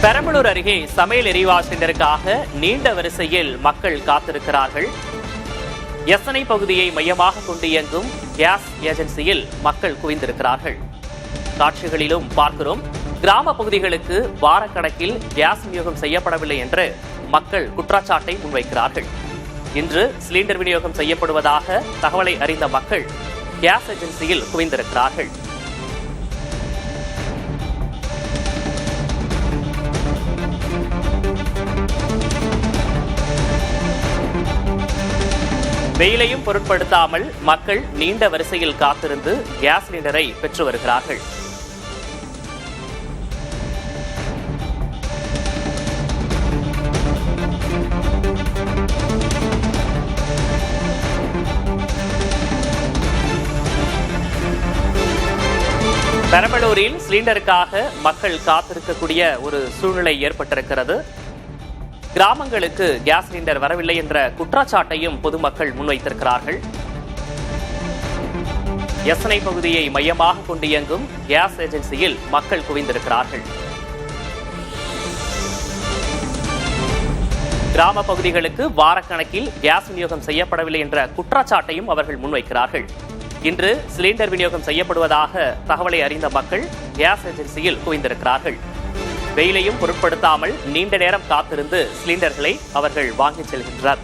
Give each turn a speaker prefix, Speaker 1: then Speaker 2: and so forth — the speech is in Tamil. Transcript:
Speaker 1: பெரம்பலூர் அருகே சமையல் எரிவாயு சிலிண்டருக்காக நீண்ட வரிசையில் மக்கள் காத்திருக்கிறார்கள். எசனை பகுதியை மையமாக கொண்டு இயங்கும் கேஸ் ஏஜென்சியில் மக்கள் குவிந்திருக்கிறார்கள். காட்சிகளிலும் பார்க்கிறோம். கிராம பகுதிகளுக்கு வாரக்கணக்கில் கேஸ் விநியோகம் செய்யப்படவில்லை என்று மக்கள் குற்றச்சாட்டை முன்வைக்கிறார்கள். இன்று சிலிண்டர் விநியோகம் செய்யப்படுவதாக தகவலை அறிந்த மக்கள் கேஸ் ஏஜென்சியில் குவிந்திருக்கிறார்கள். வெயிலையும் பொருட்படுத்தாமல் மக்கள் நீண்ட வரிசையில் காத்திருந்து கேஸ் சிலிண்டரை பெற்று வருகிறார்கள். பெரம்பலூரில் சிலிண்டருக்காக மக்கள் காத்திருக்கக்கூடிய ஒரு சூழ்நிலை ஏற்பட்டிருக்கிறது. கிராமங்களுக்கு கேஸ் சிலிண்டர் வரவில்லை என்ற குற்றச்சாட்டையும் பொதுமக்கள் முன்வைத்திருக்கிறார்கள். எசனை பகுதியை மையமாக கொண்டு இயங்கும் கேஸ் ஏஜென்சியில் மக்கள் குவிந்திருக்கிறார்கள். கிராம பகுதிகளுக்கு வாரக்கணக்கில் கேஸ் விநியோகம் செய்யப்படவில்லை என்ற குற்றச்சாட்டையும் அவர்கள் முன்வைக்கிறார்கள். இன்று சிலிண்டர் விநியோகம் செய்யப்படுவதாக தகவலை அறிந்த மக்கள் கேஸ் ஏஜென்சியில் குவிந்திருக்கிறார்கள். வெயிலையும் பொருட்படுத்தாமல் நீண்ட நேரம் காத்திருந்து சிலிண்டர்களை அவர்கள் வாங்கிச் செல்கின்றனர்.